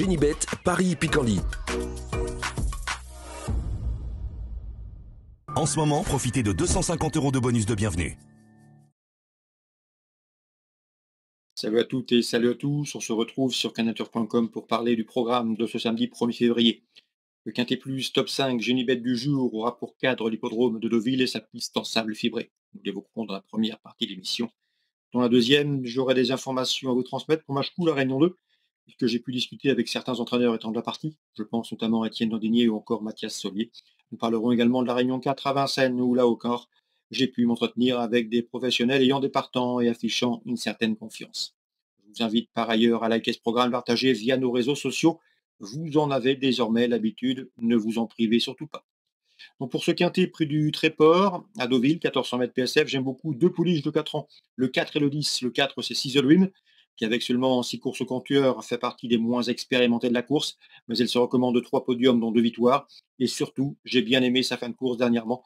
Génibet, Paris-Picardie. En ce moment, profitez de 250 € de bonus de bienvenue. Salut à toutes et salut à tous, on se retrouve sur cannatur.com pour parler du programme de ce samedi 1er février. Le Quintet Plus top 5 Génibet du jour aura pour cadre l'hippodrome de Deauville et sa piste en sable fibré. Nous l'évoquerons dans la première partie de l'émission. Dans la deuxième, j'aurai des informations à vous transmettre pour Machecou, la Réunion 2, puisque j'ai pu discuter avec certains entraîneurs étant de la partie. Je pense notamment à Étienne Dandinier ou encore Mathias Solier. Nous parlerons également de la Réunion 4 à Vincennes, où là encore, j'ai pu m'entretenir avec des professionnels ayant des partants et affichant une certaine confiance. Je vous invite par ailleurs à liker ce programme, partager via nos réseaux sociaux. Vous en avez désormais l'habitude, ne vous en privez surtout pas. Donc pour ce quintet près du Tréport, à Deauville, 1400 mètres PSF, j'aime beaucoup deux pouliches de 4 ans, le 4 et le 10. Le 4, c'est Sizzle qui avec seulement 6 courses au compteur fait partie des moins expérimentés de la course, mais elle se recommande de 3 podiums dont 2 victoires. Et surtout, j'ai bien aimé sa fin de course dernièrement.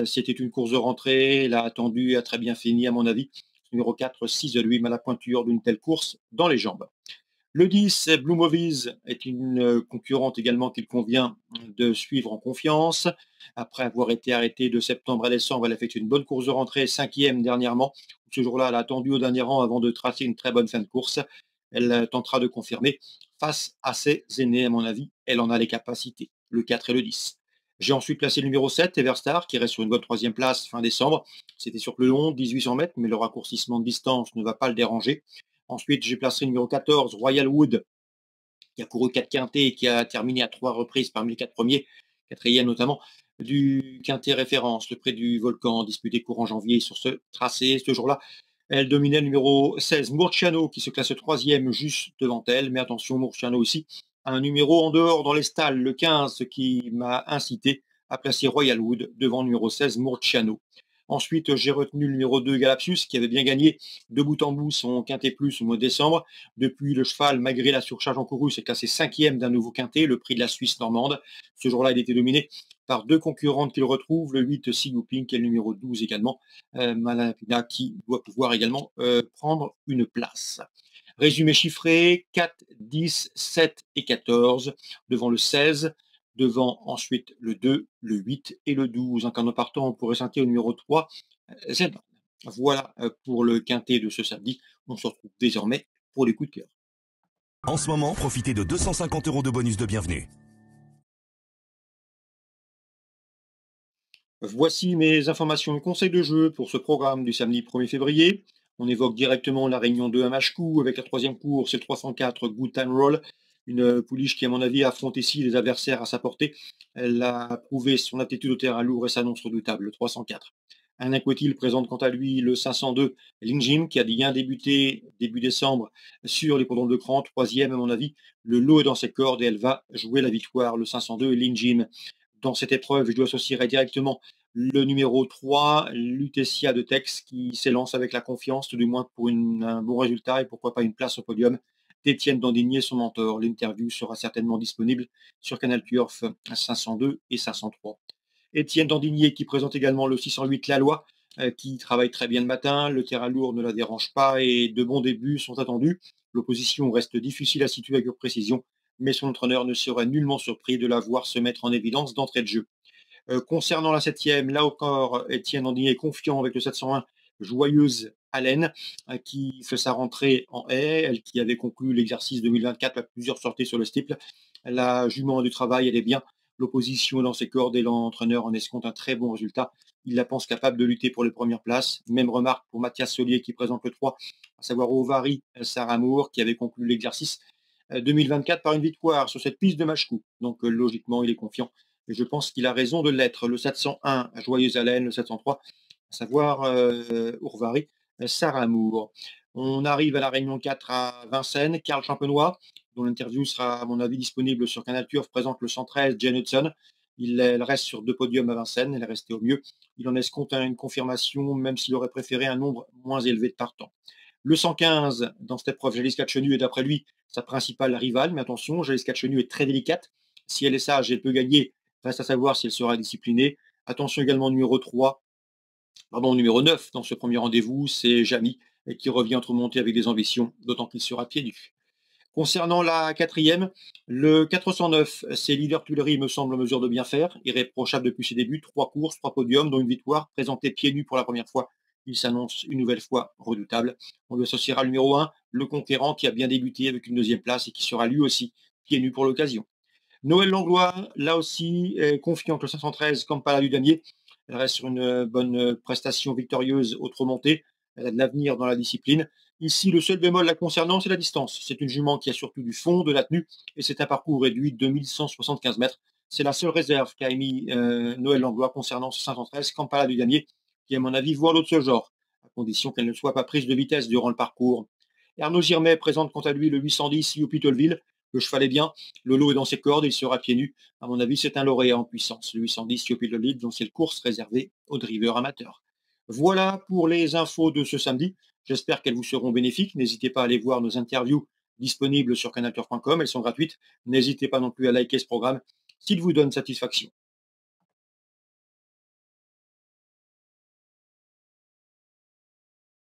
C'était une course de rentrée, elle a attendu et a très bien fini à mon avis. Numéro 4, Sizzle à la pointure d'une telle course dans les jambes. Le 10, Blue Movies, est une concurrente également qu'il convient de suivre en confiance. Après avoir été arrêtée de septembre à décembre, elle a fait une bonne course de rentrée, 5e dernièrement. Ce jour-là, elle a attendu au dernier rang avant de tracer une très bonne fin de course. Elle tentera de confirmer. Face à ses aînés, à mon avis, elle en a les capacités, le 4 et le 10. J'ai ensuite placé le numéro 7, Everstar, qui reste sur une bonne troisième place fin décembre. C'était sur le long, 1800 mètres, mais le raccourcissement de distance ne va pas le déranger. Ensuite, j'ai placé le numéro 14, Royal Wood, qui a couru 4 quintets et qui a terminé à 3 reprises parmi les 4 premiers, quatrième notamment, du quintet référence, le près du volcan, disputé courant janvier sur ce tracé. Ce jour-là, elle dominait le numéro 16, Murciano, qui se classe troisième juste devant elle. Mais attention, Murciano aussi, un numéro en dehors dans les stalles, le 15, ce qui m'a incité à placer Royal Wood devant le numéro 16, Murciano. Ensuite, j'ai retenu le numéro 2, Galapsus, qui avait bien gagné de bout en bout son quintet plus au mois de décembre. Depuis, le cheval, malgré la surcharge encourue, s'est classé 5e d'un nouveau quintet, le prix de la Suisse normande. Ce jour-là, il était dominé par 2 concurrentes qu'il retrouve, le 8, Pink et le numéro 12 également, Malapina, qui doit pouvoir également prendre une place. Résumé chiffré, 4, 10, 7 et 14 devant le 16. Devant ensuite le 2, le 8 et le 12. En cas partant, on pourrait s'intéresser au numéro 3, Z. Voilà pour le quintet de ce samedi. On se retrouve désormais pour les coups de cœur. En ce moment, profitez de 250 € de bonus de bienvenue. Voici mes informations et conseils de jeu pour ce programme du samedi 1er février. On évoque directement la Réunion 2 à Machecou avec la troisième course, c'est le 304 Good Time Roll. Une pouliche qui, à mon avis, affronte ici les adversaires à sa portée. Elle a prouvé son aptitude au terrain lourd et s'annonce redoutable, le 304. Un Aquetil présente quant à lui le 502 Lingjim qui a bien débuté début décembre sur les l'hippodrome de Cran, troisième à mon avis. Le lot est dans ses cordes et elle va jouer la victoire, le 502 Lingjim. Dans cette épreuve, je dois associerai directement le numéro 3, Lutetia de Tex, qui s'élance avec la confiance, tout du moins pour un bon résultat et pourquoi pas une place au podium d'Étienne Dandinier, son mentor. L'interview sera certainement disponible sur Canal Turf 502 et 503. Étienne Dandinier qui présente également le 608 La Loi, qui travaille très bien le matin. Le terrain lourd ne la dérange pas et de bons débuts sont attendus. L'opposition reste difficile à situer avec précision, mais son entraîneur ne serait nullement surpris de la voir se mettre en évidence d'entrée de jeu. Concernant la septième, là encore, Étienne Dandinier est confiant avec le 701 Joyeuse Haleine, qui fait sa rentrée en haie, elle qui avait conclu l'exercice 2024 à plusieurs sorties sur le steeple. La jument du travail, elle est bien. L'opposition dans ses cordes et l'entraîneur en escompte un très bon résultat. Il la pense capable de lutter pour les premières places. Même remarque pour Mathias Solier qui présente le 3, à savoir Ovary Saramour, qui avait conclu l'exercice 2024 par une victoire sur cette piste de Machecou. Donc logiquement, il est confiant. Et je pense qu'il a raison de l'être. Le 701, Joyeuse Haleine, le 703, à savoir Ourvari Saramour. On arrive à la Réunion 4 à Vincennes. Karl Champenois, dont l'interview sera, à mon avis, disponible sur Canal Turf, présente le 113, Jane Hudson. Elle reste sur 2 podiums à Vincennes. Elle est restée au mieux. Il en escompte une confirmation, même s'il aurait préféré un nombre moins élevé de partants. Le 115, dans cette épreuve, Jalis Katchenu est d'après lui sa principale rivale. Mais attention, Jalis Katchenu est très délicate. Si elle est sage, elle peut gagner. Reste à savoir si elle sera disciplinée. Attention également numéro 9 dans ce premier rendez-vous, c'est Jamy qui revient entre monter avec des ambitions, d'autant qu'il sera pieds nus. Concernant la quatrième, le 409, c'est leader Tuileries, me semble, en mesure de bien faire. Irréprochable depuis ses débuts, 3 courses, 3 podiums, dont une victoire, présenté pieds nus pour la première fois. Il s'annonce une nouvelle fois redoutable. On lui associera le numéro 1, le conquérant, qui a bien débuté avec une deuxième place et qui sera lui aussi pieds nus pour l'occasion. Noël Langlois, là aussi, est confiant que le 513, comme pas la du damier, elle reste sur une bonne prestation victorieuse autre montée. Elle a de l'avenir dans la discipline. Ici, le seul bémol la concernant, c'est la distance. C'est une jument qui a surtout du fond, de la tenue, et c'est un parcours réduit de 1175 mètres. C'est la seule réserve qu'a émis Noël Langlois concernant ce 513, Kampala du Damier, qui, à mon avis, voit l'autre ce genre, à condition qu'elle ne soit pas prise de vitesse durant le parcours. Arnaud Girmet présente quant à lui le 810 Youpi Tolville. Le cheval est bien, le lot est dans ses cordes, il sera pieds nus. À mon avis, c'est un lauréat en puissance, le 810 Youpi Tolville, dont c'est le course réservé aux drivers amateurs. Voilà pour les infos de ce samedi. J'espère qu'elles vous seront bénéfiques. N'hésitez pas à aller voir nos interviews disponibles sur canaltour.com. Elles sont gratuites. N'hésitez pas non plus à liker ce programme s'il vous donne satisfaction.